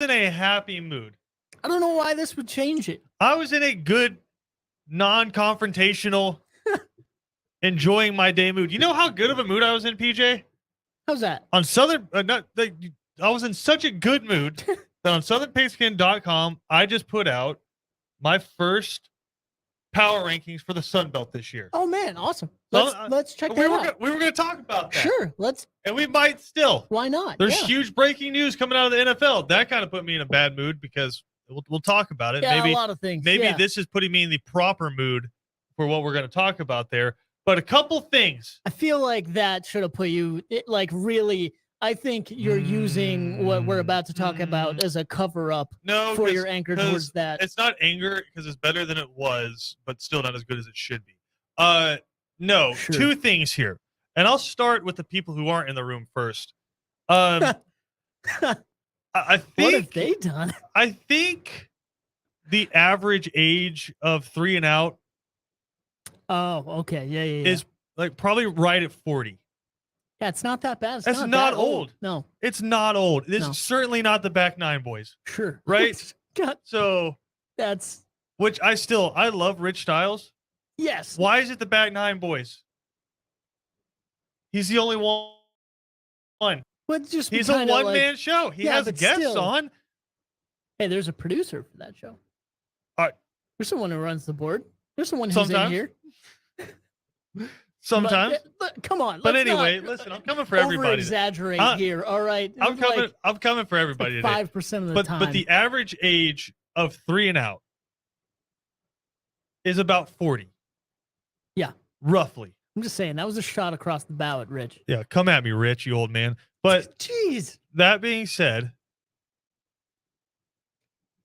in a happy mood. I don't know why this would change it. I was in a good, non-confrontational, enjoying my day mood. You know how good of a mood I was in, PJ? How's that? On Southern, I was in such a good mood that on SouthernPigskin.com, I just put out my first power rankings for the Sun Belt this year. Oh man, awesome! Let's check that out. We were going to talk about that. Sure, and we might still. Why not? There's huge breaking news coming out of the NFL. That kind of put me in a bad mood because we'll talk about it. Yeah, maybe a lot of things. Maybe this is putting me in the proper mood for what we're going to talk about there. But a couple things. I feel like that should have put you really. I think you're using what we're about to talk about as a cover-up for your anger towards that. It's not anger because it's better than it was, but still not as good as it should be. No, sure. Two things here. And I'll start with the people who aren't in the room first. I think, what have they done? I think the average age of 3 and out okay. Yeah. is like probably right at 40. Yeah, it's not that bad. It's not old. No. It's not old. This is certainly not the back nine boys. Sure. Right? God. So that's which I love Rich Styles. Yes. Why is it the back nine boys? He's the only one. But just he's a one-man show. He has guests on. Hey, there's a producer for that show. All right. There's someone who runs the board. There's someone who's in here. Sometimes. But come on. But anyway, listen, I'm coming for everybody. Over-exaggerate here, all right? I'm coming for everybody today. 5% of the time. But the average age of 3 and out is about 40. Yeah. Roughly. I'm just saying, that was a shot across the bow at Rich. Yeah, come at me, Rich, you old man. But jeez. That being said,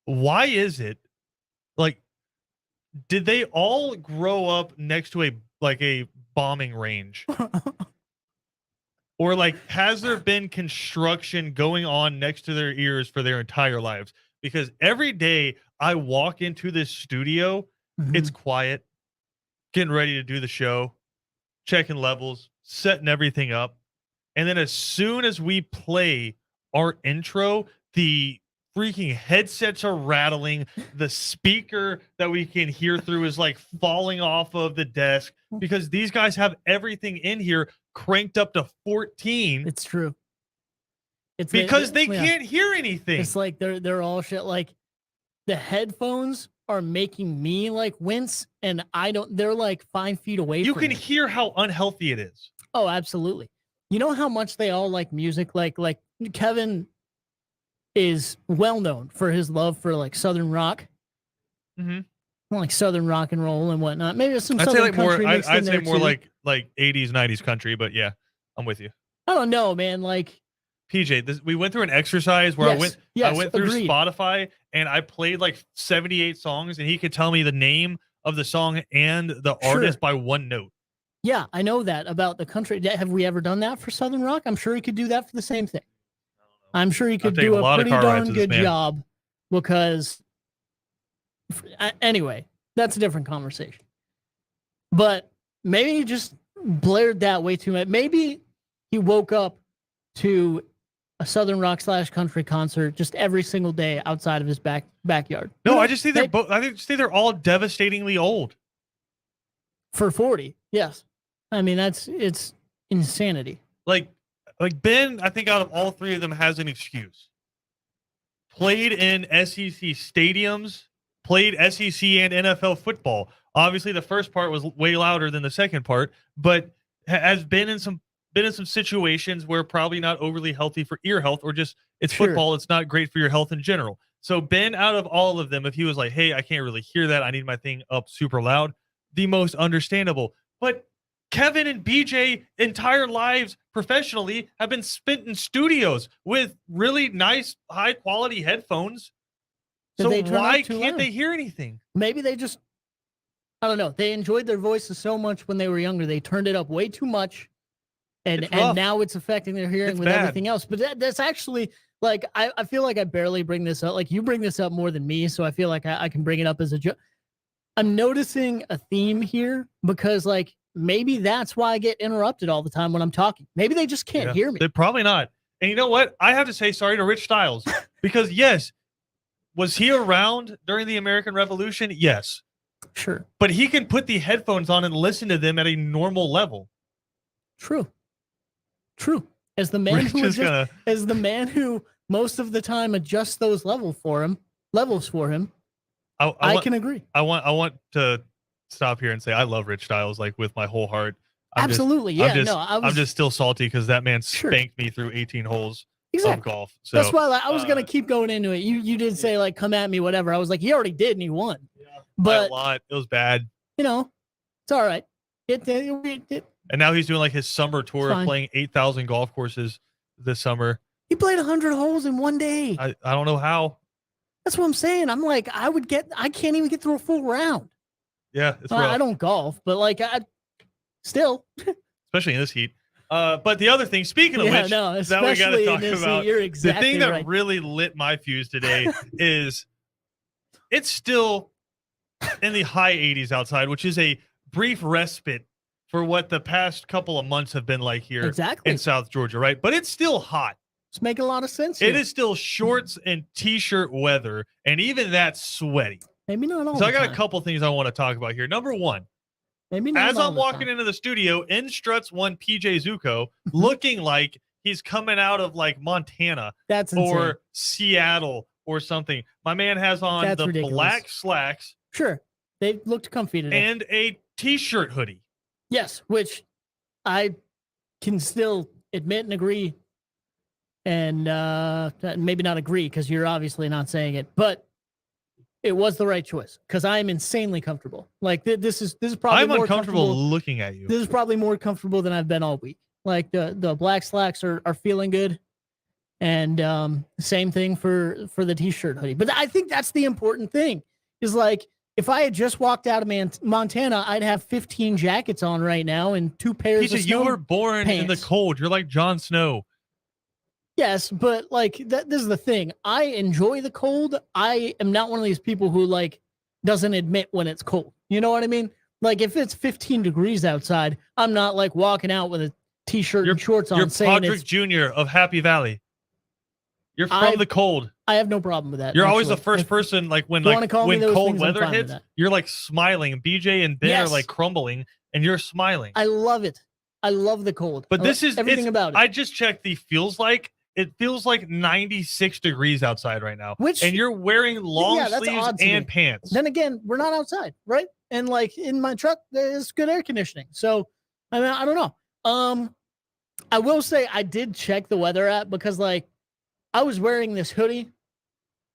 why is it, like, did they all grow up next to a bombing range? Or like, has there been construction going on next to their ears for their entire lives? Because every day I walk into this studio, it's quiet, getting ready to do the show, checking levels, setting everything up. And then as soon as we play our intro, the freaking headsets are rattling. The speaker that we can hear through is like falling off of the desk because these guys have everything in here cranked up to 14. It's true. It's because they can't hear anything. It's like they're all shit. Like the headphones are making me like wince, and they're like 5 feet away. You can hear how unhealthy it is. Oh, absolutely. You know how much they all like music. Like Kevin is well known for his love for like Southern rock, like Southern rock and roll and whatnot. Maybe some Southern country mixed in there I'd say more too. like 80s, 90s country, but yeah, I'm with you. I don't know, man. Like PJ, we went through an exercise where I went through agreed. Spotify and I played like 78 songs, and he could tell me the name of the song and the artist by one note. Yeah, I know that about the country. Have we ever done that for Southern rock? I'm sure he could do that for the same thing. I'm sure he could do a pretty darn good job because anyway, that's a different conversation. But maybe he just blared that way too much. Maybe he woke up to a Southern rock / country concert just every single day outside of his backyard. No, I just think they're all devastatingly old. For 40, yes. I mean, it's insanity. Like Ben, I think out of all three of them has an excuse. Played in SEC stadiums, played SEC and NFL football. Obviously, the first part was way louder than the second part, but has been in some situations where probably not overly healthy for ear health, or just it's football. It's not great for your health in general. So Ben, out of all of them, if he was like, hey, I can't really hear that, I need my thing up super loud, the most understandable. But Kevin and BJ entire lives professionally have been spent in studios with really nice, high quality headphones. So why can't they hear anything? Maybe they just, I don't know. They enjoyed their voices so much when they were younger. They turned it up way too much. And now it's affecting their hearing with everything else. But that's actually like, I feel like I barely bring this up. Like you bring this up more than me. So I feel like I can bring it up as a joke. I'm noticing a theme here because like, maybe that's why I get interrupted all the time when I'm talking. Maybe they just can't hear me. They're probably not. And you know what? I have to say sorry to Rich Styles because yes, was he around during the American Revolution? Yes. Sure. But he can put the headphones on and listen to them at a normal level. True. As the man as the man who most of the time adjusts those levels for him, I can agree. I want to stop here and say I love Rich Styles like with my whole heart. Absolutely. I'm just still salty because that man spanked me through 18 holes of golf. So that's why I was gonna keep going into it. You did say like come at me, whatever. I was like, he already did and he won. Yeah, but a lot. It was bad. You know, it's all right. And now he's doing like his summer tour of playing 8,000 golf courses this summer. He played 100 holes in one day. I don't know how. That's what I'm saying. I'm like, I can't even get through a full round. Yeah, it's rough. I don't golf, but like still. Especially in this heat. But the other thing, speaking of which, that we got to talk about. You're exactly the thing that really lit my fuse today is it's still in the high 80s outside, which is a brief respite for what the past couple of months have been like here in South Georgia, right? But it's still hot. It's making a lot of sense here. It is still shorts and t-shirt weather, and even that's sweaty. Maybe not all So I got a couple things I want to talk about here. Number one, as I'm walking into the studio, in struts one PJ Zuko, looking like he's coming out of like Montana or Seattle or something. My man has on the black slacks. Sure. They looked comfy today. And a t-shirt hoodie. Yes, which I can still admit and agree. And maybe not agree because you're obviously not saying it, but it was the right choice because I am insanely comfortable. Like this is probably I'm more uncomfortable looking at you. This is probably more comfortable than I've been all week. Like the black slacks are feeling good, and same thing for the t-shirt hoodie. But I think that's the important thing is like if I had just walked out of Montana, I'd have 15 jackets on right now and 2 pairs of snow you were born pants. in the cold. You're like Jon Snow. Yes, but like this is the thing. I enjoy the cold. I am not one of these people who like doesn't admit when it's cold. You know what I mean? Like if it's 15 degrees outside, I'm not like walking out with a t-shirt and shorts on. You're saying Podrick Jr. of Happy Valley. You're from the cold. I have no problem with that. You're always the first person like when cold weather hits, you're like smiling. BJ and Ben are like crumbling, and you're smiling. I love it. I love the cold. But this is everything about it. I just checked the feels like. It feels like 96 degrees outside right now. And you're wearing long sleeves and pants. Then again, we're not outside, right? And like in my truck, there's good air conditioning. So I mean, I don't know. I will say I did check the weather app because like I was wearing this hoodie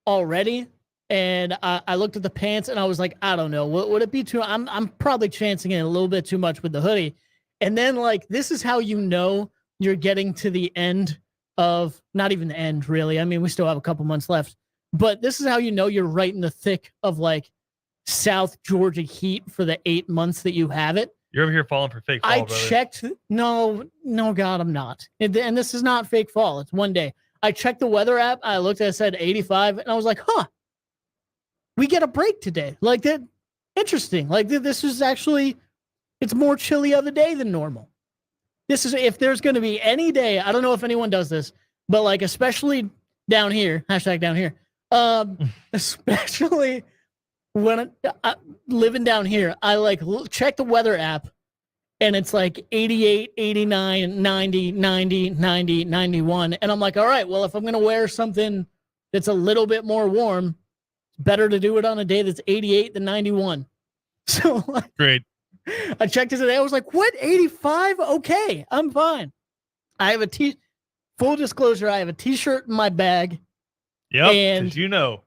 already, and I looked at the pants and I was like, I don't know, would it be too? I'm probably chancing it a little bit too much with the hoodie. And then like this is how you know you're getting to the end of not even the end really. I mean, we still have a couple months left, but this is how you know you're right in the thick of like South Georgia heat for the 8 months that you have it. You're over here falling for fake fall, brother. Checked. No, God, I'm not. And this is not fake fall. It's one day. I checked the weather app. I looked at it, said 85, and I was like, huh, we get a break today. Like that. Interesting. Like this is actually, it's more chilly of the day than normal. This is, if there's going to be any day, I don't know if anyone does this, but like, especially down here, hashtag down here, especially when living down here, I like check the weather app and it's like 88, 89, 90, 90, 90, 91. And I'm like, all right, well, if I'm going to wear something that's a little bit more warm, it's better to do it on a day that's 88 than 91. So like, great. I checked it today. I was like, what? 85? Okay, I'm fine. I have full disclosure, I have a t-shirt in my bag. Yep, and you know.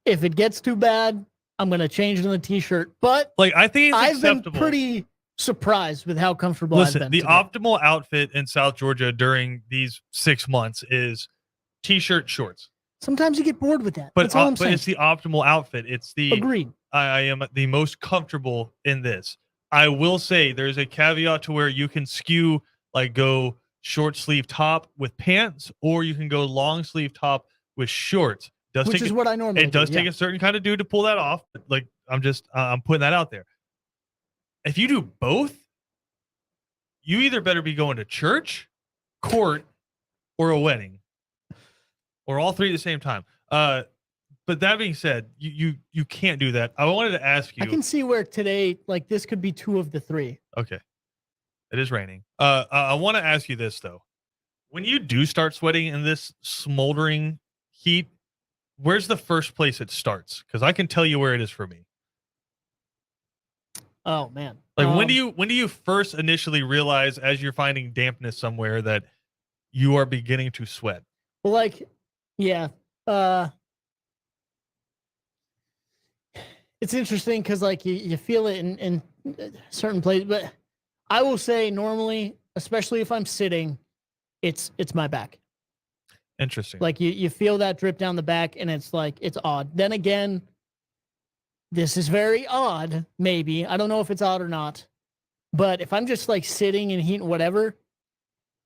If it gets too bad, I'm going to change it in the t-shirt. But like I think it's acceptable. I've been pretty surprised with how comfortable I've been. The optimal outfit in South Georgia during these 6 months is t-shirt, shorts. Sometimes you get bored with that. But that's all I'm saying. It's the optimal outfit. It's the agreed. I am the most comfortable in this. I will say there's a caveat to where you can skew, like go short sleeve top with pants, or you can go long sleeve top with shorts. Which is what I normally do. It does take a certain kind of dude to pull that off. But like I'm putting that out there. If you do both, you either better be going to church, court, or a wedding, or all three at the same time. But that being said, you can't do that. I wanted to ask you. I can see where today, like this could be 2 of the 3. Okay, it is raining. I want to ask you this though: when you do start sweating in this smoldering heat, where's the first place it starts? Because I can tell you where it is for me. Oh man! Like when do you first initially realize, as you're finding dampness somewhere, that you are beginning to sweat? Well, like, yeah. It's interesting because like you feel it in certain places, but I will say normally, especially if I'm sitting, it's my back. Interesting. Like you feel that drip down the back, and it's like it's odd. Then again, this is very odd. Maybe I don't know if it's odd or not, but if I'm just like sitting in heat and whatever,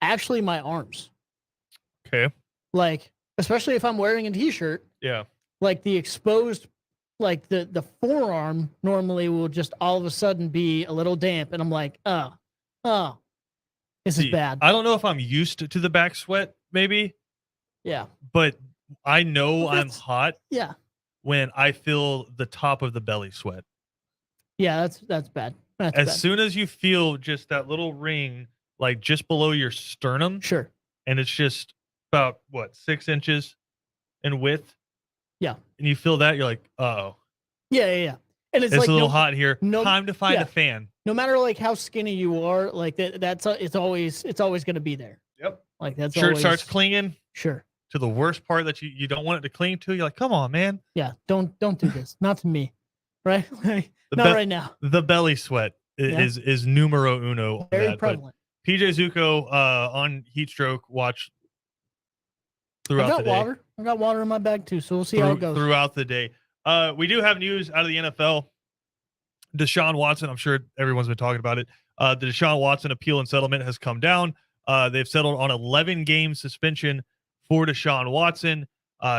actually my arms. Okay. Like especially if I'm wearing a t-shirt. Yeah. Like the exposed. Like the forearm normally will just all of a sudden be a little damp, and I'm like, oh, this is bad. I don't know if I'm used to the back sweat, maybe. Yeah. But I know I'm hot. Yeah. When I feel the top of the belly sweat. Yeah, that's bad. That's as bad. soon as you feel just that little ring, like just below your sternum. Sure. And it's just about 6 inches in width. Yeah. And you feel that, you're like, uh-oh. Yeah. And it's like a little hot here. Time to find a fan. No matter like how skinny you are, like it's always going to be there. Yep. Like that's shirt starts clinging. Sure. To the worst part that you don't want it to cling to. You're like, come on, man. Yeah. Don't do this. Not to me. Right? Not right now. The belly sweat is numero uno. Very prevalent. But PJ Zuko on Heat Stroke watch throughout the day. I got water in my bag too, so we'll see how it goes. Throughout the day. We do have news out of the NFL. Deshaun Watson, I'm sure everyone's been talking about it. The Deshaun Watson appeal and settlement has come down. They've settled on 11-game suspension for Deshaun Watson.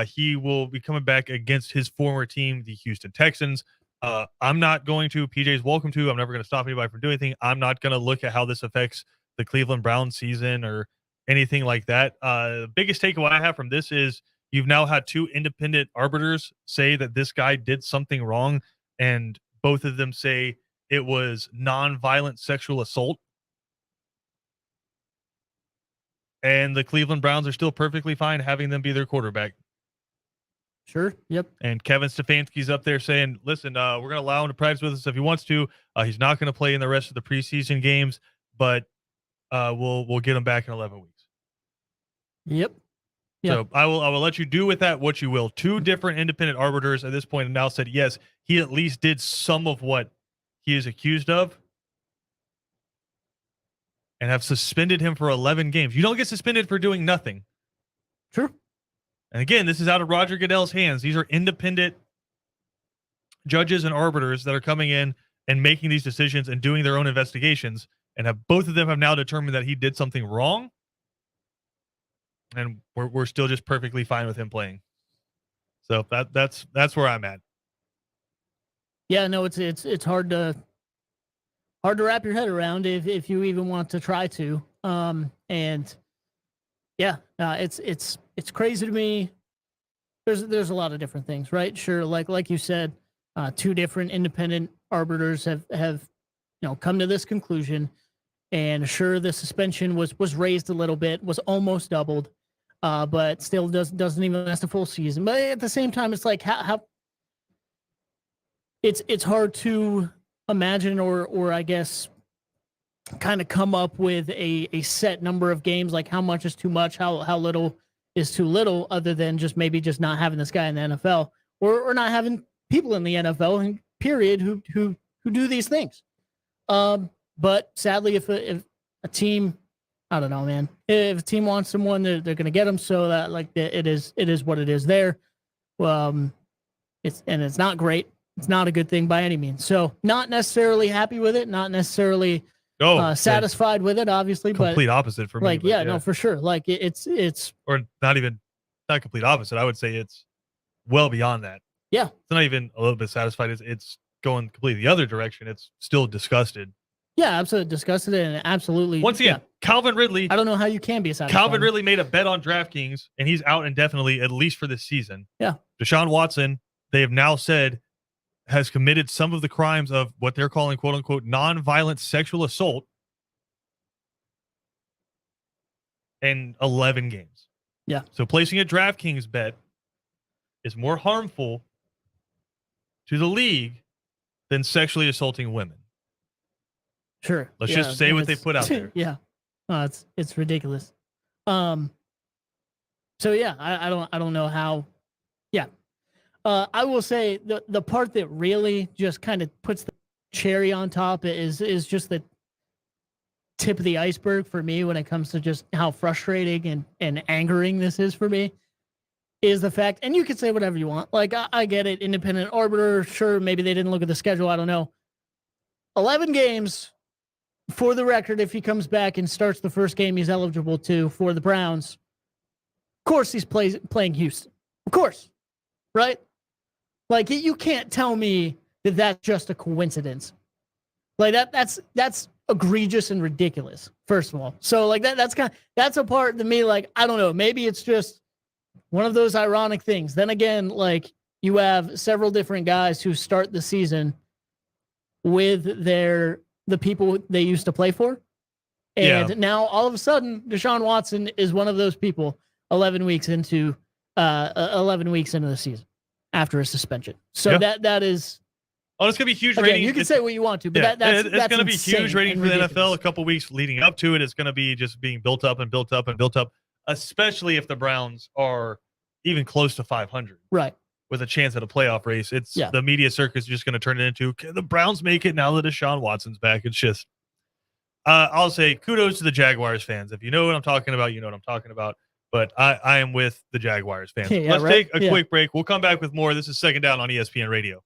He will be coming back against his former team, the Houston Texans. I'm not going to. PJ's welcome to. I'm never going to stop anybody from doing anything. I'm not going to look at how this affects the Cleveland Browns season or anything like that. The biggest takeaway I have from this is you've now had 2 independent arbiters say that this guy did something wrong, and both of them say it was non-violent sexual assault. And the Cleveland Browns are still perfectly fine having them be their quarterback. Sure. Yep. And Kevin Stefanski's up there saying, listen, we're going to allow him to practice with us if he wants to. He's not going to play in the rest of the preseason games, but we'll get him back in 11 weeks. Yep. So I will let you do with that what you will. 2 different independent arbiters at this point have now said, yes, he at least did some of what he is accused of, and have suspended him for 11 games. You don't get suspended for doing nothing. True. And again, this is out of Roger Goodell's hands. These are independent judges and arbiters that are coming in and making these decisions and doing their own investigations, and both of them have now determined that he did something wrong. And we're still just perfectly fine with him playing. So that's where I'm at. Yeah, no, it's hard to wrap your head around if you even want to try to. And yeah, it's crazy to me. There's a lot of different things, right? Sure, like you said, 2 different independent arbiters have come to this conclusion, and sure, the suspension was raised a little bit, was almost doubled. But still doesn't even last a full season. But at the same time, it's like how it's hard to imagine or I guess kind of come up with a set number of games, like how much is too much, how little is too little, other than just maybe just not having this guy in the NFL or not having people in the NFL and period who do these things. But sadly, if a team, I don't know, man. If a team wants someone, they're going to get them. So that it is what it is there. It's not great. It's not a good thing by any means. So not necessarily happy with it. Not necessarily satisfied with it. Obviously, complete but opposite for me. Yeah, no, for sure. Like it's or not complete opposite. I would say it's well beyond that. Yeah, it's not even a little bit satisfied. It's going completely the other direction. It's still disgusted. Yeah, absolutely disgusted and absolutely. Once again, Calvin Ridley. I don't know how you can be satisfied. Calvin Ridley made a bet on DraftKings, and he's out indefinitely, at least for this season. Yeah. Deshaun Watson, they have now said, has committed some of the crimes of what they're calling, quote unquote, non-violent sexual assault in 11 games. Yeah. So placing a DraftKings bet is more harmful to the league than sexually assaulting women. Sure. Let's just say what they put out there. Yeah. It's ridiculous. So yeah, I don't know how. Yeah. I will say the part that really just kind of puts the cherry on top is just the tip of the iceberg for me when it comes to just how frustrating and angering this is for me, is the fact, and you can say whatever you want. Like, I get it, independent arbiter, sure, maybe they didn't look at the schedule, I don't know. 11 games, for the record, if he comes back and starts the first game he's eligible to for the Browns, of course he's playing Houston. Of course. Right? Like, you can't tell me that that's just a coincidence. Like, that's egregious and ridiculous, first of all. So, like, that's a part to me, like, I don't know, maybe it's just one of those ironic things. Then again, like, you have several different guys who start the season with the people they used to play for. And now all of a sudden, Deshaun Watson is one of those people 11 weeks into the season after a suspension. So that is. Oh, it's going to be huge again, ratings. You can say what you want to, but that's going to be huge ratings for the NFL a couple weeks leading up to it. It's going to be just being built up and built up and built up, especially if the Browns are even close to 500. Right. With a chance at a playoff race. The media circus is just going to turn it into, can the Browns make it now that Deshaun Watson's back? It's just, I'll say kudos to the Jaguars fans. If you know what I'm talking about, you know what I'm talking about. But I am with the Jaguars fans. Let's take a quick break. We'll come back with more. This is Second Down on ESPN Radio.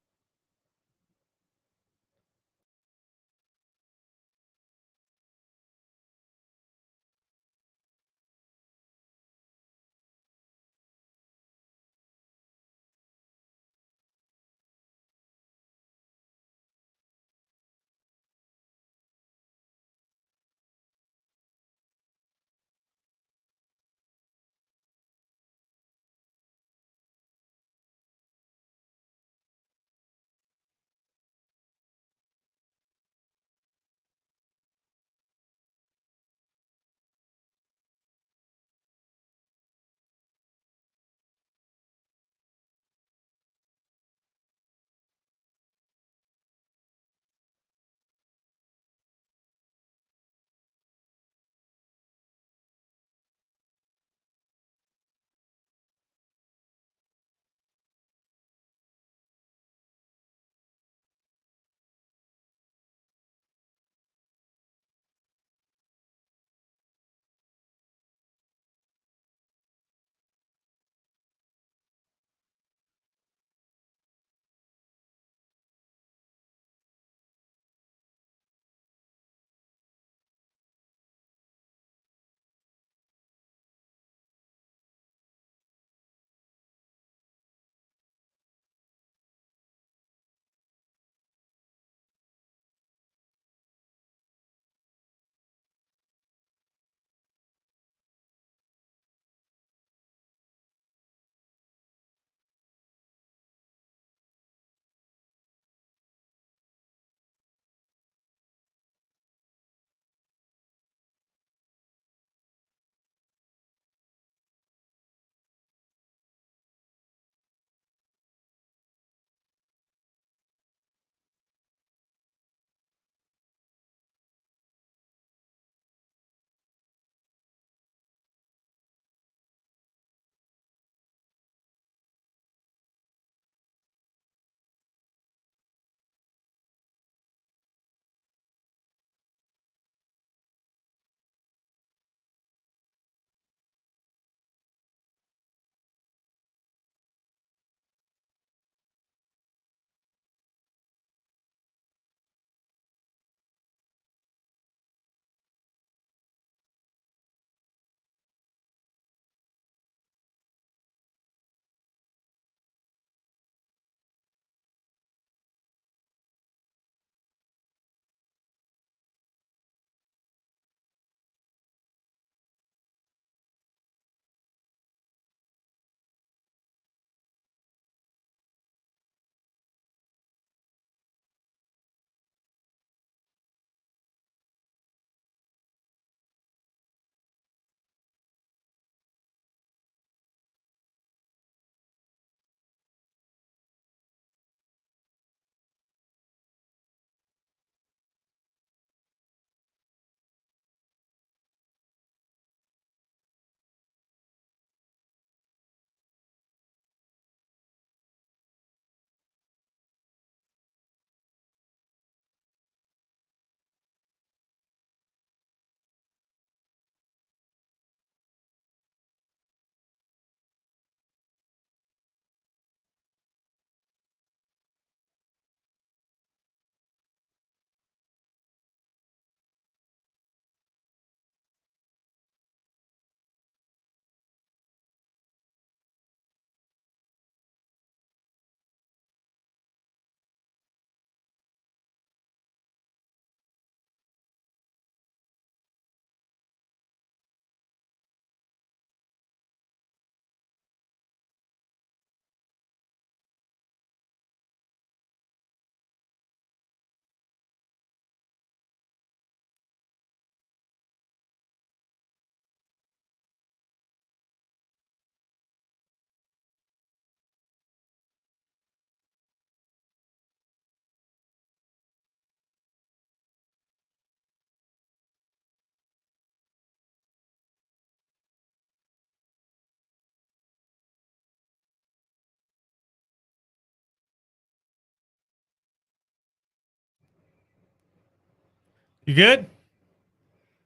You good?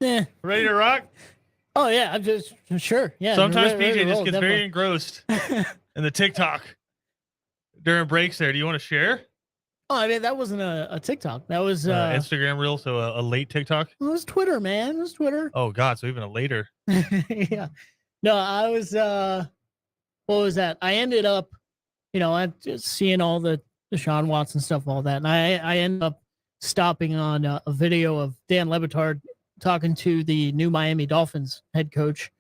Yeah. Ready to rock? Oh yeah, I'm just sure. Yeah. Sometimes ready to PJ just roll, gets definitely. very engrossed in the TikTok during breaks there. Do you want to share? Oh, I mean, that wasn't a TikTok. That was Instagram reel, so a late TikTok. It was Twitter, man. It was Twitter. Oh God, so even a later. Yeah. No, I was what was that? I ended up, I'm just seeing all the Deshaun Watson stuff, all that. And I ended up stopping on a video of Dan Le Batard talking to the new Miami Dolphins head coach.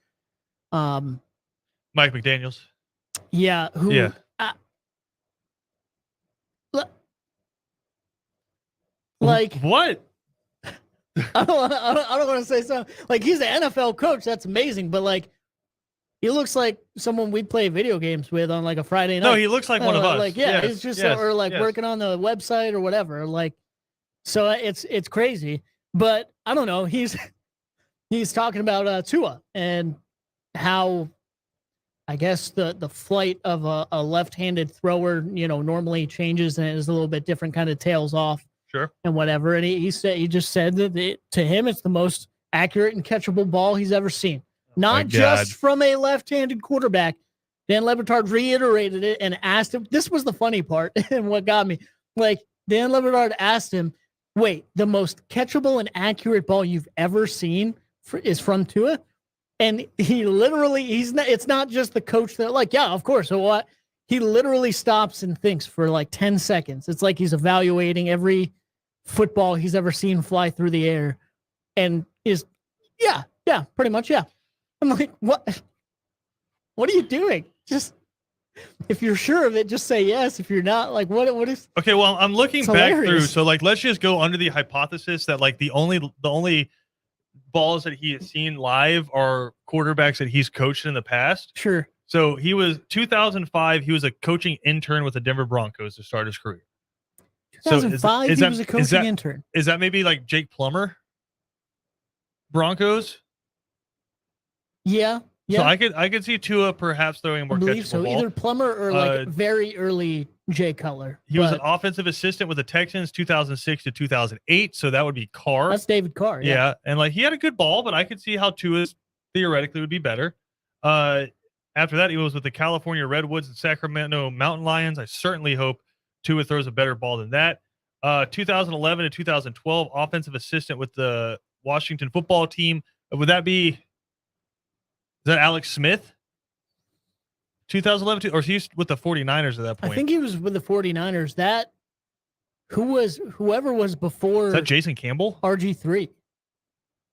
Mike McDaniels. Yeah. Who? Yeah. Like what? I don't want to say something like he's an NFL coach. That's amazing, but like he looks like someone we'd play video games with on like a Friday night. No, he looks like one of us. Like yeah, he's just or like working on the website or whatever. Like, so it's crazy. But I don't know. He's talking about Tua and how I guess the flight of a left-handed thrower normally changes and is a little bit different, kind of tails off. Sure. And whatever. And he just said that to him, it's the most accurate and catchable ball he's ever seen. Not just from a left-handed quarterback. Dan Le Batard reiterated it and asked him. This was the funny part and what got me. Like, Dan Le Batard asked him, wait, the most catchable and accurate ball you've ever seen is from Tua? And he literally, it's not just the coach that like, yeah, of course. So what? He literally stops and thinks for like 10 seconds. It's like he's evaluating every football he's ever seen fly through the air and yeah, pretty much. Yeah. I'm like, what are you doing? Just, if you're sure of it, just say yes. If you're not, like, what is, okay. Well, I'm looking back through. So like, let's just go under the hypothesis that like the only balls that he has seen live are quarterbacks that he's coached in the past. Sure. So he was 2005. He was a coaching intern with the Denver Broncos to start his career. 2005, he was a coaching intern. Is that maybe like Jake Plummer? Broncos? Yeah. So I could see Tua perhaps throwing a more catchable ball. Either Plummer or like very early Jay Cutler. He was an offensive assistant with the Texans 2006 to 2008. So that would be Carr. That's David Carr. Yeah. And like he had a good ball, but I could see how Tua's theoretically would be better. After that, he was with the California Redwoods and Sacramento Mountain Lions. I certainly hope Tua throws a better ball than that. 2011 to 2012, offensive assistant with the Washington football team. Would that be, is that Alex Smith? 2011, or he's with the 49ers at that point. I think he was with the 49ers. Whoever was before. Is that Jason Campbell? RG3.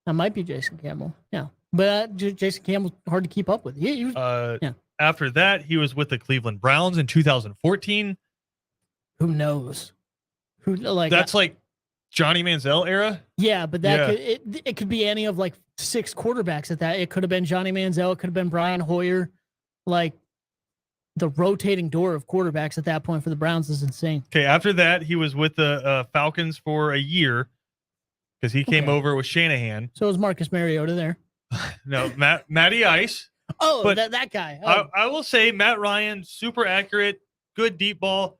That might be Jason Campbell. Yeah. But Jason Campbell's hard to keep up with. He was, After that, he was with the Cleveland Browns in 2014. Who knows? That's like Johnny Manziel era. Yeah, but it could be any of like 6 quarterbacks at that. It could have been Johnny Manziel. It could have been Brian Hoyer. Like the rotating door of quarterbacks at that point for the Browns is insane. Okay, after that, he was with the Falcons for a year because he came over with Shanahan. So was Marcus Mariota there? No, Matty Ice. Oh, but that guy. Oh. I will say Matt Ryan, super accurate, good deep ball.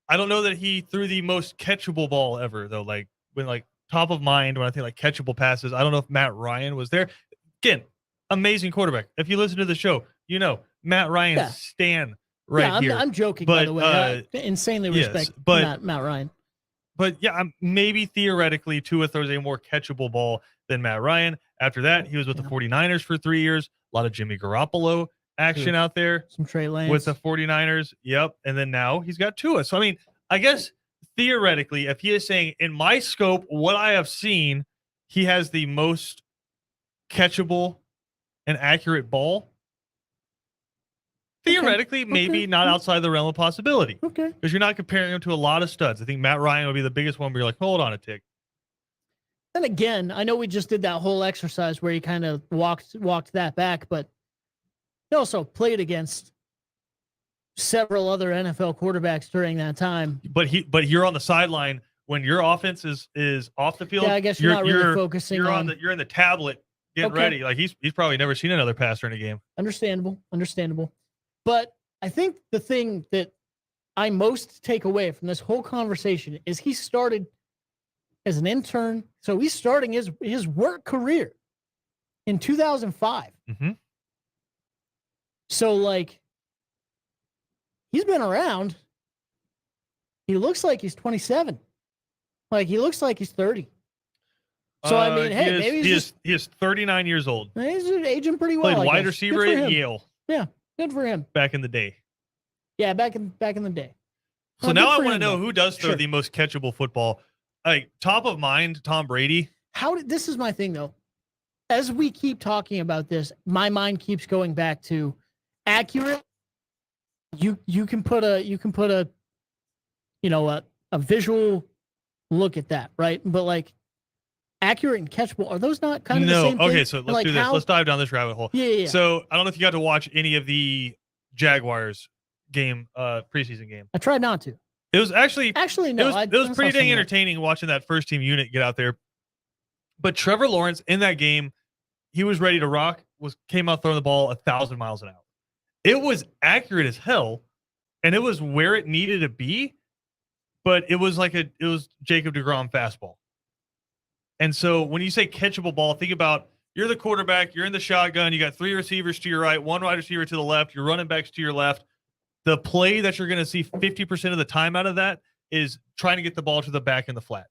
I don't know that he threw the most catchable ball ever, though. Like when like top of mind when I think like catchable passes, I don't know if Matt Ryan was there. Again, amazing quarterback. If you listen to the show, you know Matt Ryan's stand right here. I'm joking, by the way. Insanely respect Matt Ryan. But yeah, maybe theoretically Tua throws a more catchable ball than Matt Ryan. After that, he was with the 49ers for 3 years. A lot of Jimmy Garoppolo action out there. Some Trey Lance. With the 49ers. Yep. And then now he's got Tua. So, I mean, I guess theoretically, if he is saying in my scope, what I have seen, he has the most catchable and accurate ball. Theoretically, maybe not outside the realm of possibility. Okay. Because you're not comparing him to a lot of studs. I think Matt Ryan would be the biggest one where you're like, hold on a tick. And again, I know we just did that whole exercise where he kind of walked that back, but he also played against several other NFL quarterbacks during that time. But you're on the sideline when your offense is off the field. Yeah, I guess you're not really focusing you're in the tablet getting ready. Like he's probably never seen another passer in a game. Understandable. But I think the thing that I most take away from this whole conversation is he started as an intern. So he's starting his work career in 2005. Mm-hmm. So, like, he's been around. He looks like he's 27. Like, he looks like he's 30. So, I mean, hey, maybe he is 39 years old. He's aging pretty well. Played wide receiver at Yale. Yeah, good for him. Back in the day. Yeah, back in the day. So now I want to know who does throw the most catchable football. Like, top of mind, Tom Brady. This is my thing, though. As we keep talking about this, my mind keeps going back to accurate. You can put a a visual look at that, right? But like accurate and catchable, are those not kind of the same thing? Okay, so let's do this. Let's dive down this rabbit hole. Yeah. So I don't know if you got to watch any of the Jaguars game, preseason game. I tried not to. It was actually no. It was pretty dang entertaining watching that first team unit get out there. But Trevor Lawrence in that game, he was ready to rock. Came out throwing the ball 1,000 miles an hour. It was accurate as hell, and it was where it needed to be. But it was Jacob deGrom fastball. And so when you say catchable ball, think about you're the quarterback, you're in the shotgun, you got 3 receivers to your right, 1 wide receiver to the left, your running backs to your left. The play that you're going to see 50% of the time out of that is trying to get the ball to the back in the flat,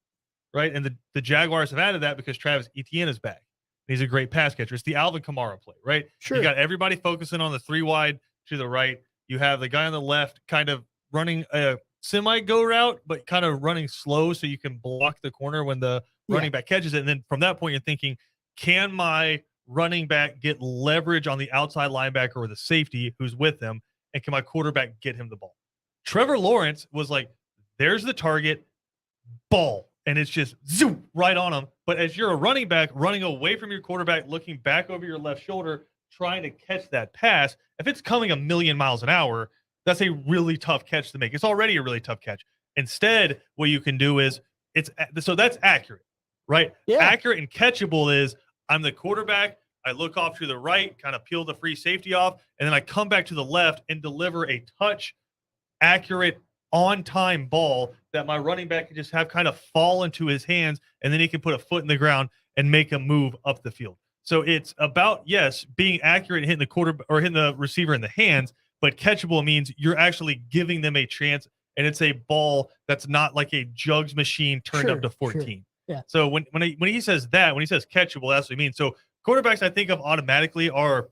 right? And the Jaguars have added that because Travis Etienne is back. He's a great pass catcher. It's the Alvin Kamara play, right? Sure. You got everybody focusing on the 3 wide to the right. You have the guy on the left kind of running a semi-go route, but kind of running slow so you can block the corner when the running back catches it. And then from that point, you're thinking, can my running back get leverage on the outside linebacker or the safety who's with them? And can my quarterback get him the ball? Trevor Lawrence was like, there's the target, ball. And it's just zoom right on him. But as you're a running back running away from your quarterback, looking back over your left shoulder, trying to catch that pass, if it's coming 1,000,000 miles an hour, that's a really tough catch to make. It's already a really tough catch. Instead, what you can do is so that's accurate, right? Yeah. Accurate and catchable is I'm the quarterback. I look off to the right, kind of peel the free safety off, and then I come back to the left and deliver a touch, accurate, on-time ball that my running back can just have kind of fall into his hands, and then he can put a foot in the ground and make a move up the field. So it's about, yes, being accurate and hitting the quarterback or hitting the receiver in the hands, but catchable means you're actually giving them a chance, and it's a ball that's not like a jugs machine turned up to 14. Sure. Yeah. So when he says that, when he says catchable, that's what he means. So quarterbacks I think of automatically are,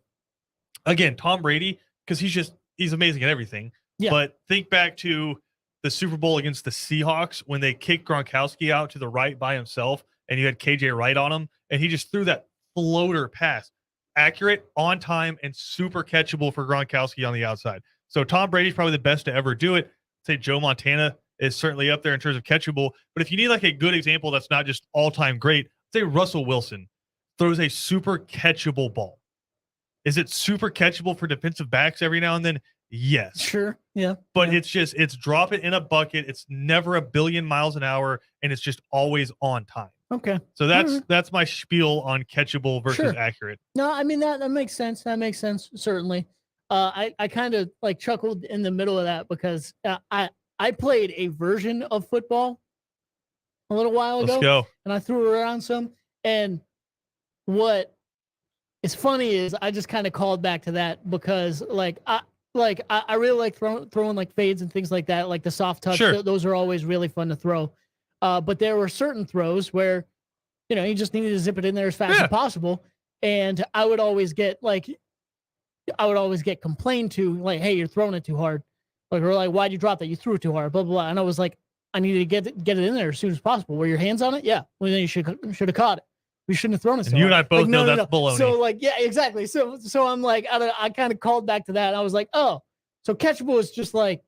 again, Tom Brady, because he's amazing at everything. Yeah. But think back to the Super Bowl against the Seahawks when they kicked Gronkowski out to the right by himself, and you had KJ Wright on him, and he just threw that floater pass. Accurate, on time, and super catchable for Gronkowski on the outside. So Tom Brady's probably the best to ever do it. I'd say Joe Montana is certainly up there in terms of catchable. But if you need like a good example that's not just all-time great, I'd say Russell Wilson throws a super catchable ball. Is it super catchable for defensive backs every now and then? Yes. Sure. Yeah. But it's drop it in a bucket. It's never 1,000,000,000 miles an hour, and it's just always on time. Okay. So that's my spiel on catchable versus accurate. No, I mean that makes sense. That makes sense, certainly. I kind of like chuckled in the middle of that because I played a version of football a little while ago. Let's go. And I threw around some. And what is funny is I just kind of called back to that because I really like throwing like fades and things like that, like the soft touch. Sure. Those are always really fun to throw. But there were certain throws where, you just needed to zip it in there as fast as possible. And I would always get complained to like, hey, you're throwing it too hard. Or like, why'd you drop that? You threw it too hard, blah, blah, blah. And I was like, I needed to get it in there as soon as possible. Were your hands on it? Yeah. Well, then you should have caught it. We shouldn't have thrown it. And you and I both know that's baloney. So like, yeah, exactly. So I'm like, I kind of called back to that. And I was like, oh, so catchable is just like,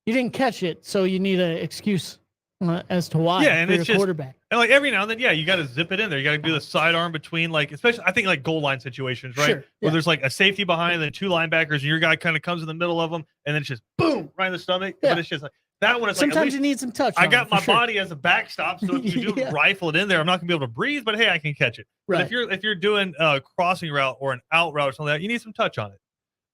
you didn't catch it, so you need an excuse as to why. Yeah, and it's just quarterback. And like every now and then, you got to zip it in there. You got to do the sidearm between, like, especially I think like goal line situations, right? Sure, Where there's like a safety behind and then 2 linebackers, and your guy kind of comes in the middle of them, and then it's just boom right in the stomach. Yeah. But it's just like that one. It's sometimes like, you need some touch. I got my body as a backstop, so if you do rifle it in there, I'm not gonna be able to breathe. But hey, I can catch it. Right. But if you're doing a crossing route or an out route or something like that, you need some touch on it.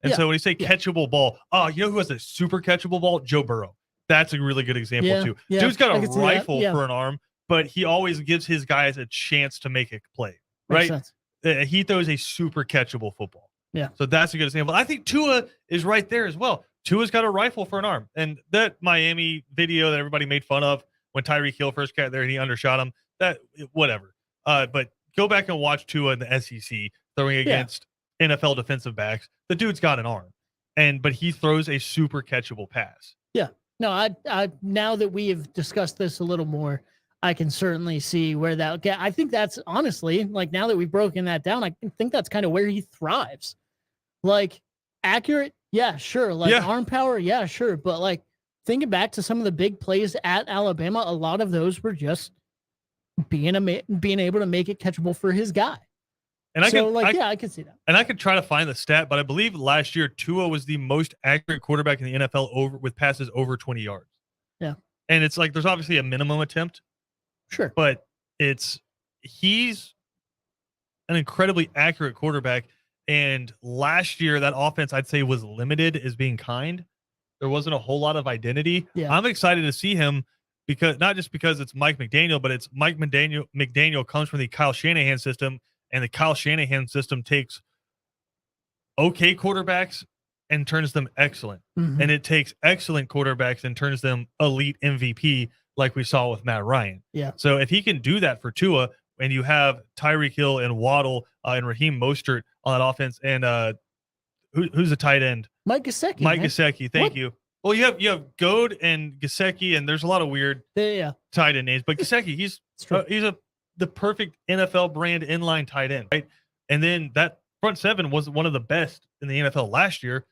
And so when you say catchable ball, you know who has a super catchable ball? Joe Burrow. That's a really good example too. Yeah, Dude's got I a can see that. rifle Yeah. for an arm, but he always gives his guys a chance to make a play. Makes Right? sense. He throws a super catchable football. Yeah. So that's a good example. I think Tua is right there as well. Tua's got a rifle for an arm. And that Miami video that everybody made fun of when Tyreek Hill first got there and he undershot him, that whatever. But go back and watch Tua in the SEC throwing against NFL defensive backs. The dude's got an arm. But he throws a super catchable pass. Yeah. No, I now that we have discussed this a little more, I can certainly see where that. I think that's honestly, like, now that we've broken that down, I think that's kind of where he thrives. Like, accurate, yeah, sure. Like, arm power, yeah, sure. But like, thinking back to some of the big plays at Alabama, a lot of those were just being able to make it catchable for his guy. And I can see that. And I could try to find the stat, but I believe last year Tua was the most accurate quarterback in the NFL with passes over 20 yards. Yeah. And it's like there's obviously a minimum attempt. Sure. But he's an incredibly accurate quarterback. And last year, that offense, I'd say, was limited as being kind. There wasn't a whole lot of identity. Yeah. I'm excited to see him because not just because it's Mike McDaniel, but it's Mike McDaniel comes from the Kyle Shanahan system, and the Kyle Shanahan system takes okay quarterbacks and turns them excellent. Mm-hmm. And it takes excellent quarterbacks and turns them elite MVP, like we saw with Matt Ryan. Yeah. So if he can do that for Tua, and you have Tyreek Hill and Waddle and Raheem Mostert on that offense, and who's the tight end? Mike Gesicki. Gesicki. Thank you. Well, you have Goad and Gesicki, and there's a lot of weird tight end names, but Gesicki, he's the perfect NFL brand inline tight end, right? And then that front seven was one of the best in the NFL last year,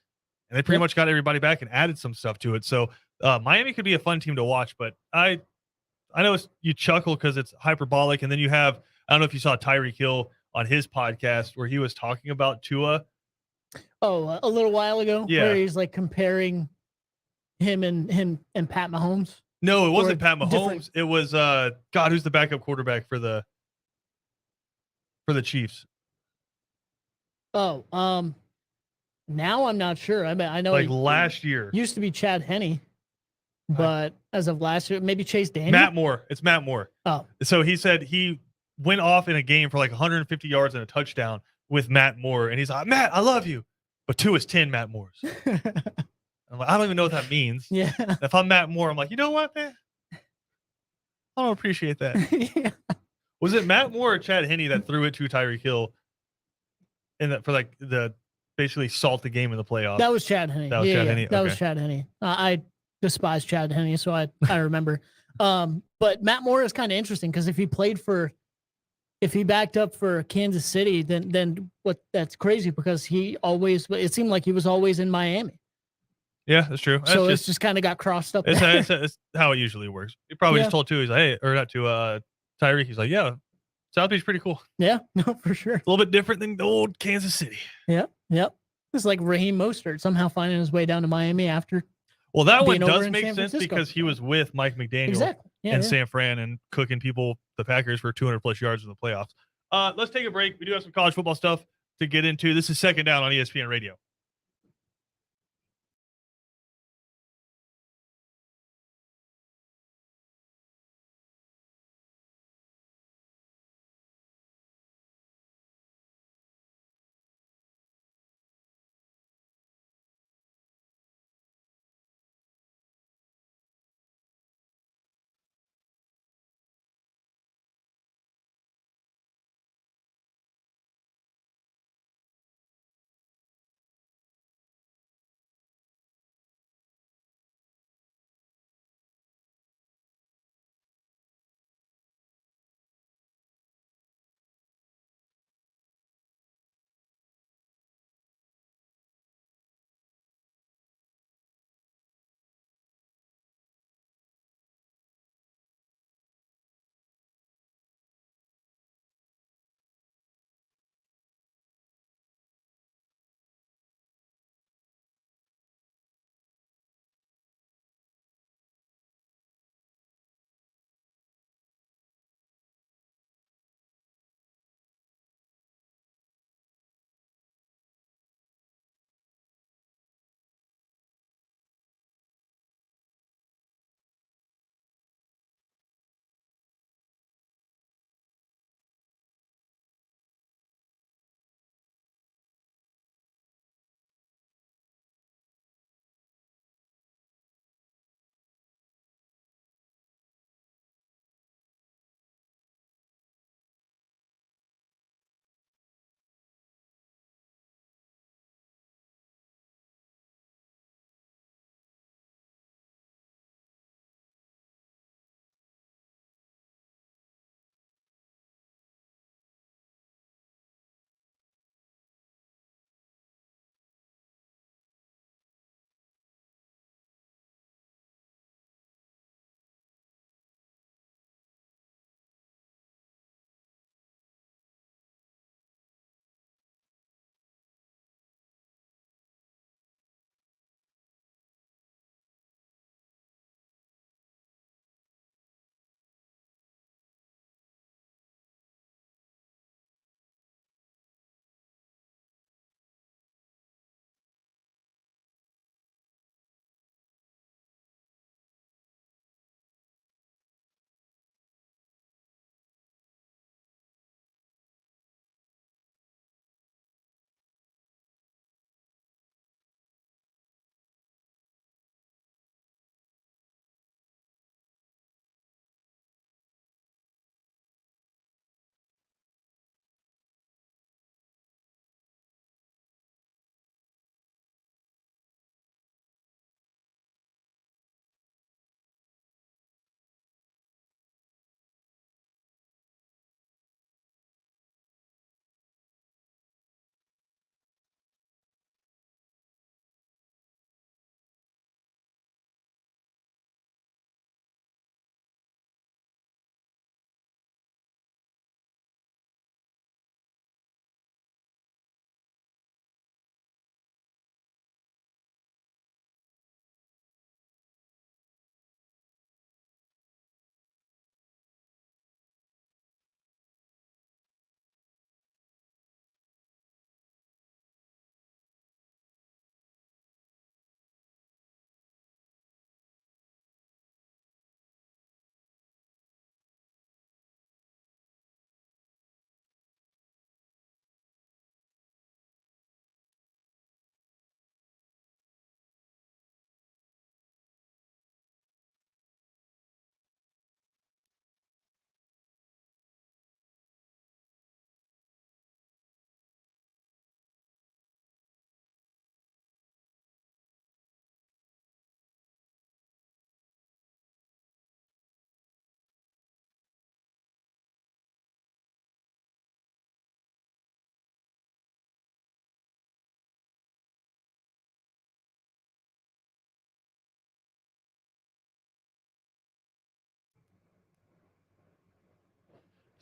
and they pretty much got everybody back and added some stuff to it. So Miami could be a fun team to watch, but I know you chuckle because it's hyperbolic, and then you have, I don't know if you saw Tyreek Hill on his podcast where he was talking about Tua. Oh, a little while ago, where he's like comparing him and Pat Mahomes. No, it wasn't Pat Mahomes. It was God, who's the backup quarterback for the Chiefs? Oh, now I'm not sure. I mean, I know like last year used to be Chad Henne. But as of last year, maybe Chase Daniel? Matt Moore. It's Matt Moore. Oh. So he said he went off in a game for like 150 yards and a touchdown with Matt Moore. And he's like, Matt, I love you. But 2 is 10 Matt Moores. I'm like, I don't even know what that means. Yeah. If I'm Matt Moore, I'm like, you know what, man? I don't appreciate that. Yeah. Was it Matt Moore or Chad Henne that threw it to Tyreek Hill in that for like the basically salt the game in the playoffs? That was Chad Henne. That was Chad Henne. That was Chad Henne. I despise Chad Henne, so I remember. But Matt Moore is kind of interesting because if he backed up for Kansas City, then that's crazy because it seemed like he was always in Miami. Yeah, that's true. So it's just kind of got crossed up. It's how it usually works. He probably just told Tua, he's like, hey, or not to Tyreek, he's like, yeah, South Beach's pretty cool. Yeah, no, for sure. It's a little bit different than the old Kansas City. Yep. It's like Raheem Mostert somehow finding his way down to Miami after. Well, that one does make sense because he was with Mike McDaniel in San Fran and cooking the Packers for 200 plus yards in the playoffs. Let's take a break. We do have some college football stuff to get into. This is Second Down on ESPN Radio.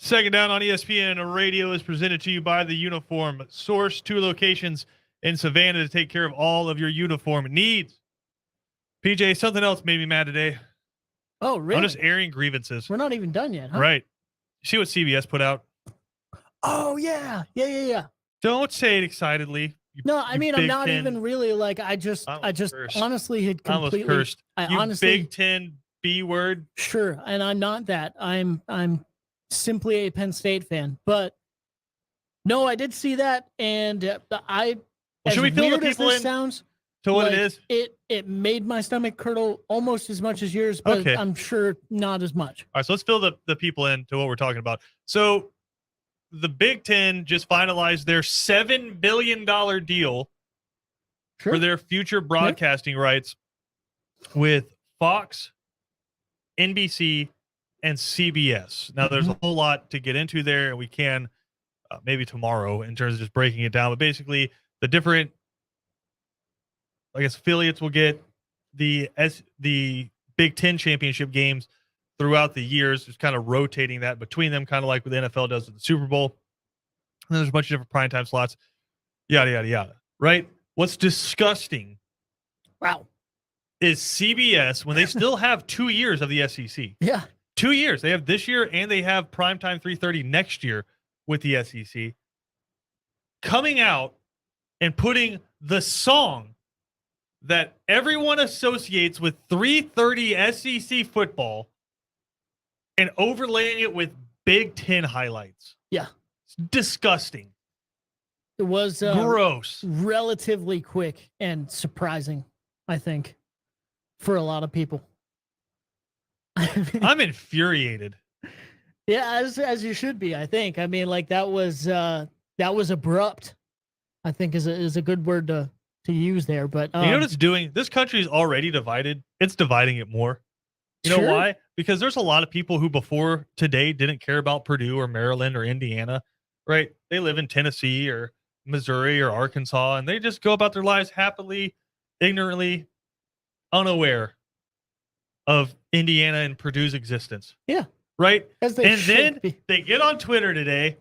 Second down on ESPN Radio is presented to you by the Uniform Source. 2 locations in Savannah to take care of all of your uniform needs. PJ, something else made me mad today. Oh, really? I'm just airing grievances. We're not even done yet, huh? Right. You see what CBS put out? Oh, yeah. Yeah. Don't say it excitedly. No, I mean, I'm Big not 10. even really like, I just cursed. honestly had I almost completely, cursed. You honestly, Big 10 B word. sure. And I'm not that. I'm simply a Penn State fan, but no, I did see that. And Should we fill the weird as people this in sounds, to what like, it is? It made my stomach curdle almost as much as yours, but Okay. I'm sure not as much. All right, so let's fill the people in to what we're talking about. So the Big Ten just finalized their $7 billion deal Sure. for their future broadcasting rights with Fox, NBC, and CBS. Now, there's a whole lot to get into there, and we can maybe tomorrow in terms of just breaking it down. But basically, the different, I guess, affiliates will get the Big Ten championship games throughout the years, just kind of rotating that between them, kind of like what the NFL does with the Super Bowl. And there's a bunch of different primetime slots, yada, yada, yada, right? What's disgusting is CBS, when they still have 2 years of the SEC. Yeah. 2 years. They have this year and they have primetime 3:30 next year with the SEC. Coming out and putting the song that everyone associates with 3:30 SEC football and overlaying it with Big Ten highlights. Yeah. It's disgusting. It was gross. Relatively quick and surprising, I think, for a lot of people. I'm infuriated. Yeah, as you should be, I think. I mean, like that was abrupt, I think is a good word to use there. But you know what it's doing? This country is already divided. It's dividing it more. You know why? Because there's a lot of people who before today didn't care about Purdue or Maryland or Indiana, right? They live in Tennessee or Missouri or Arkansas, and they just go about their lives happily, ignorantly, unaware of Indiana and Purdue's existence. Yeah. Right? And then they get on Twitter today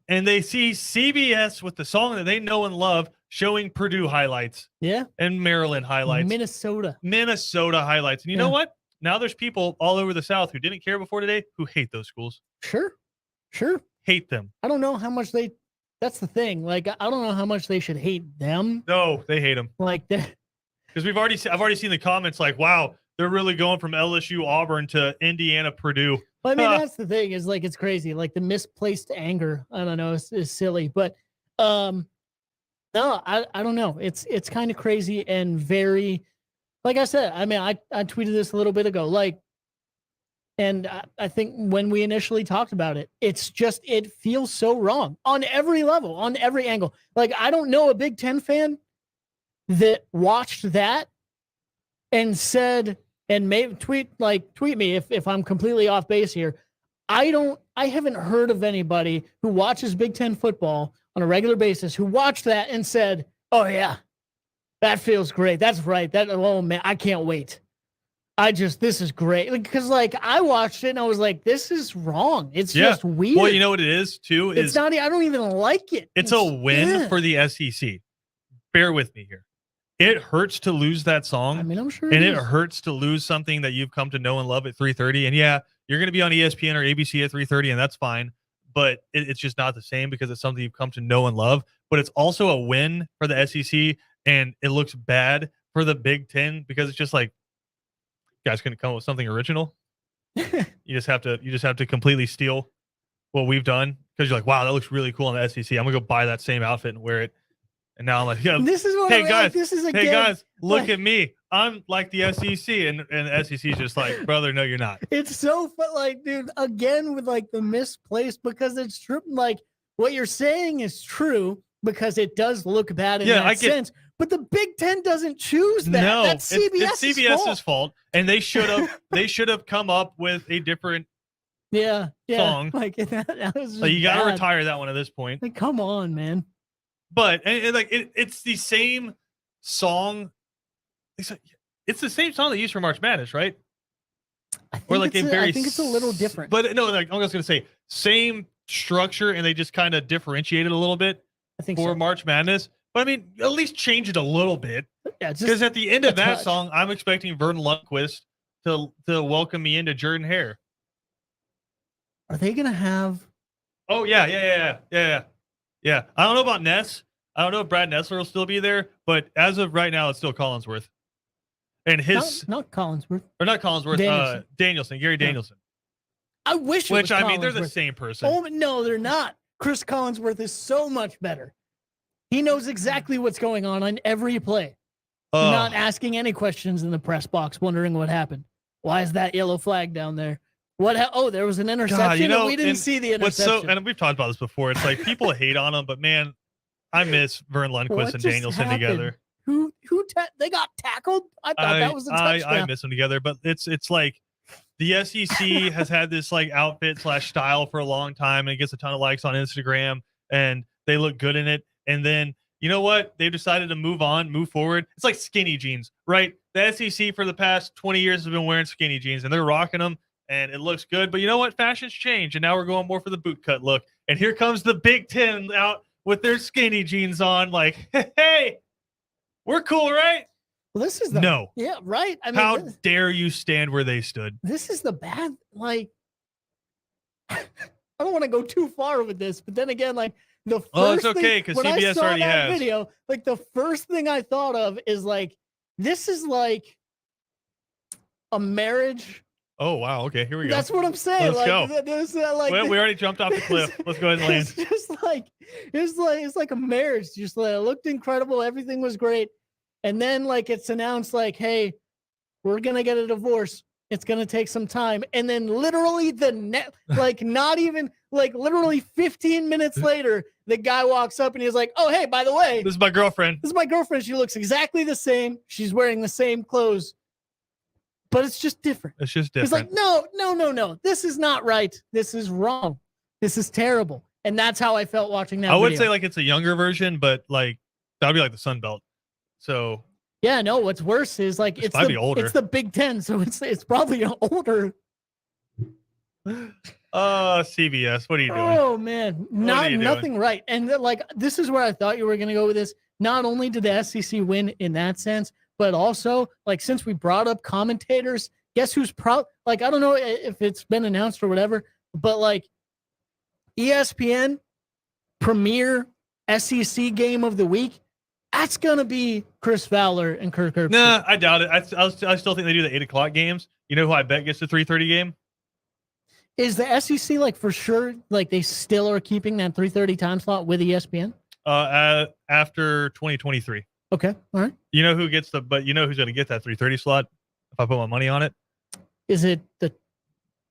and they see CBS with the song that they know and love showing Purdue highlights. Yeah. And Maryland highlights. Minnesota highlights. And you know what? Now there's people all over the South who didn't care before today who hate those schools. Sure. Hate them. I don't know how much that's the thing. Like, I don't know how much they should hate them. No, they hate them. Like that. Because I've already seen the comments like, wow, they're really going from LSU, Auburn to Indiana, Purdue. Well, I mean, that's the thing is like, it's crazy. Like the misplaced anger, I don't know, is silly, but, no, I don't know. It's kind of crazy and very, like I said, I mean, I tweeted this a little bit ago, like, and I think when we initially talked about it, it's just, it feels so wrong on every level, on every angle. Like, I don't know a Big Ten fan that watched that and said, and maybe tweet me if I'm completely off base here. I haven't heard of anybody who watches Big Ten football on a regular basis who watched that and said, oh yeah, that feels great. That's right. Oh man, I can't wait. This is great. Because like I watched it and I was like, this is wrong. It's just weird. Well, you know what it is too? It's not, I don't even like it. It's a win for the SEC. Bear with me here. It hurts to lose that song. I mean, I'm sure. And it hurts to lose something that you've come to know and love at 3:30. And yeah, you're going to be on ESPN or ABC at 3:30, and that's fine. But it's just not the same because it's something you've come to know and love. But it's also a win for the SEC, and it looks bad for the Big Ten because it's just like, you guys couldn't come up with something original. You just have to completely steal what we've done because you're like, wow, that looks really cool on the SEC. I'm gonna go buy that same outfit and wear it. And now I'm like, yeah, this is what hey guys, look at me. I'm like the SEC, and the SEC is just like, brother, no, you're not. It's so fun, like, dude, again with like the misplaced because it's true. Like what you're saying is true because it does look bad in that sense. But the Big Ten doesn't choose that. No, that's it's CBS's fault, and they should have come up with a different song. Like that was just you got to retire that one at this point. Like, come on, man. But it's the same song. It's the same song they used for March Madness, right? I think it's a little different. But no, like I was going to say, same structure, and they just kind of differentiated a little bit I think for so. March Madness. But I mean, at least change it a little bit. Yeah, Because at the end of that touch. song, I'm expecting Vernon Lundquist to welcome me into Jordan Hare. Are they gonna have? Oh yeah. I don't know about Ness. I don't know if Brad Nessler will still be there, but as of right now, it's still Collinsworth. And his not Collinsworth or not Collinsworth, Danielson, Gary Danielson. I wish. Which I mean, they're the same person. Oh no, they're not. Chris Collinsworth is so much better. He knows exactly what's going on every play. Not asking any questions in the press box, wondering what happened. Why is that yellow flag down there? Oh, there was an interception. And we didn't see the interception. And we've talked about this before. It's like people hate on him, but man, I miss Vern Lundquist and Danielson together. They got tackled? I thought that was a touchdown. I miss them together, but it's like the SEC has had this like outfit / style for a long time, and it gets a ton of likes on Instagram, and they look good in it. And then you know what? They've decided to move forward. It's like skinny jeans, right? The SEC for the past 20 years has been wearing skinny jeans, and they're rocking them, and it looks good. But you know what? Fashions change, and now we're going more for the boot cut look. And here comes the Big Ten out with their skinny jeans on, like, hey, we're cool, right? Well, this is yeah, right. I mean, how dare you stand where they stood? This is the bad, like, I don't want to go too far with this, but then again, like, the first it's okay because CBS already has video. Like, the first thing I thought of is like, this is like a marriage. Oh wow! Okay, here we go. That's what I'm saying. Let's go. Like, we already jumped off the cliff. Let's go ahead and land. It's like a marriage. Just like, it looked incredible. Everything was great, and then like it's announced like, hey, we're gonna get a divorce. It's gonna take some time, and then literally not even like literally 15 minutes later, the guy walks up and he's like, "Oh, hey, by the way, this is my girlfriend. This is my girlfriend. She looks exactly the same. She's wearing the same clothes, but it's just different. It's just different." He's like, no. This is not right. This is wrong. This is terrible. And that's how I felt watching that. I would say like it's a younger version, but like that would be like the Sun Belt. So. Yeah, no. What's worse is like it's the Big Ten, so it's probably older. CBS, what are you doing? Oh man, nothing right. And like this is where I thought you were going to go with this. Not only did the SEC win in that sense, but also like since we brought up commentators, guess who's like I don't know if it's been announced or whatever, but like ESPN premier SEC game of the week. That's gonna be Chris Fowler and Kirk Herbstreit. Nah, I doubt it. I still think they do the 8:00 games. You know who I bet gets the 3:30 game? Is the SEC like for sure? Like they still are keeping that 3:30 time slot with ESPN? After 2023. Okay, all right. You know who gets but you know who's gonna get that 3:30 slot? If I put my money on it, is it the?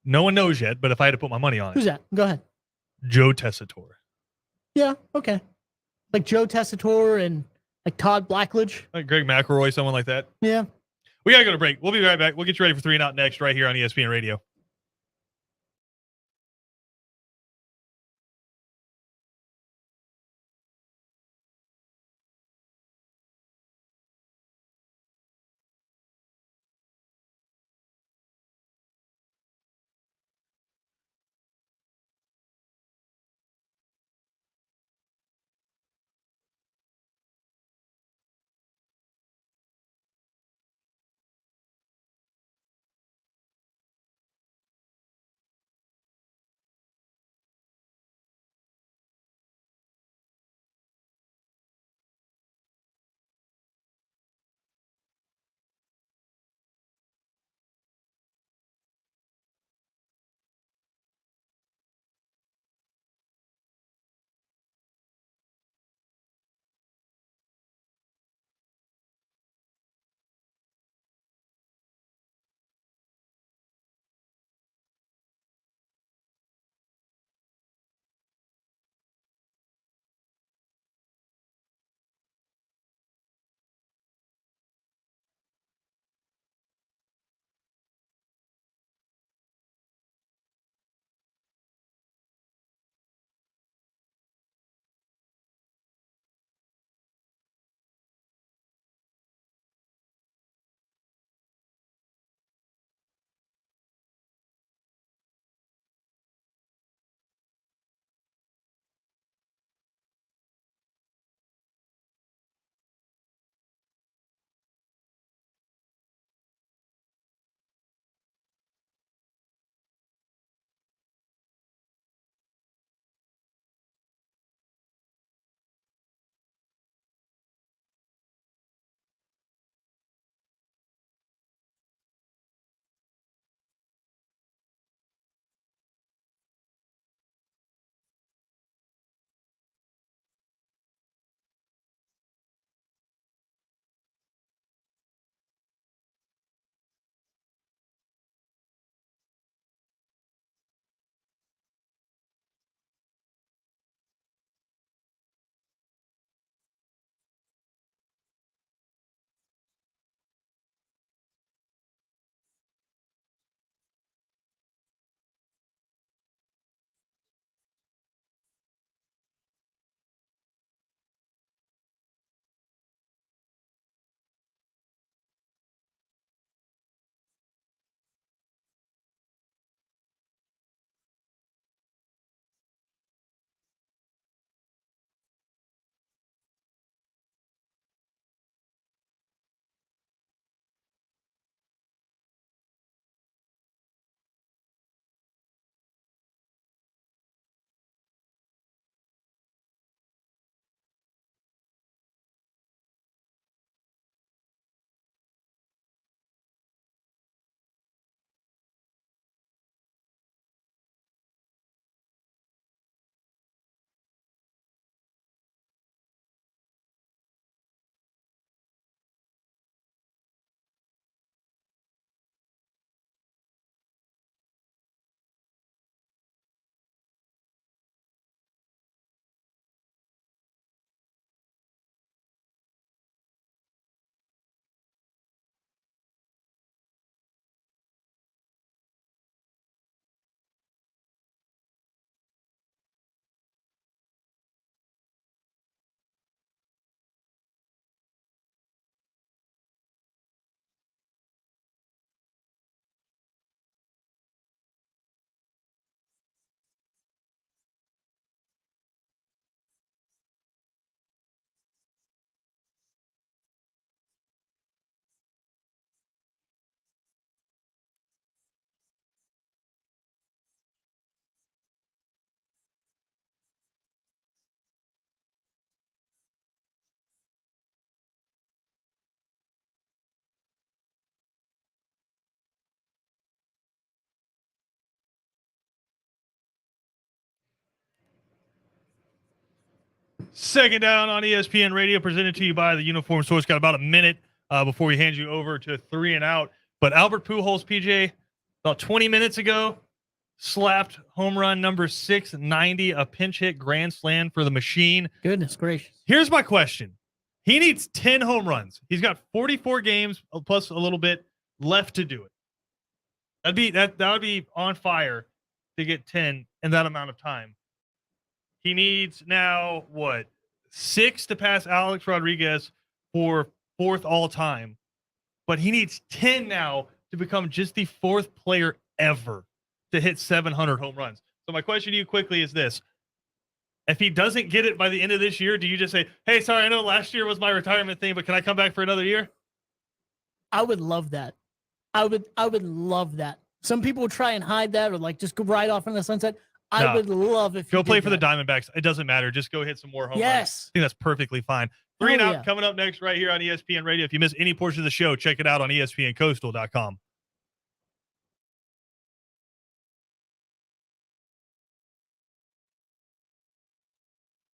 No one knows yet, but if I had to put my money on it, who's that? Go ahead. Joe Tessitore. Yeah. Okay. Like Joe Tessitore and. Like Todd Blackledge. Like Greg McElroy, someone like that. Yeah. We got to go to break. We'll be right back. We'll get you ready for 3 and Out next right here on ESPN Radio. Second down on ESPN Radio, presented to you by the Uniform Source. Got about a minute before we hand you over to 3 and Out. But Albert Pujols, PJ, about 20 minutes ago, slapped home run number 690, a pinch hit grand slam for the machine. Goodness gracious. Here's my question. He needs 10 home runs. He's got 44 games plus a little bit left to do it. That would be on fire to get 10 in that amount of time. He needs now, 6 to pass Alex Rodriguez for 4th all time. But he needs 10 now to become just the 4th player ever to hit 700 home runs. So my question to you quickly is this. If he doesn't get it by the end of this year, do you just say, hey, sorry, I know last year was my retirement thing, but can I come back for another year? I would love that. I would love that. Some people would try and hide that or just go right off in the sunset. I would love if go play for the Diamondbacks. It doesn't matter. Just go hit some more home runs. I think that's perfectly fine. 3 and Out coming up next right here on ESPN Radio. If you miss any portion of the show, check it out on ESPNCoastal.com.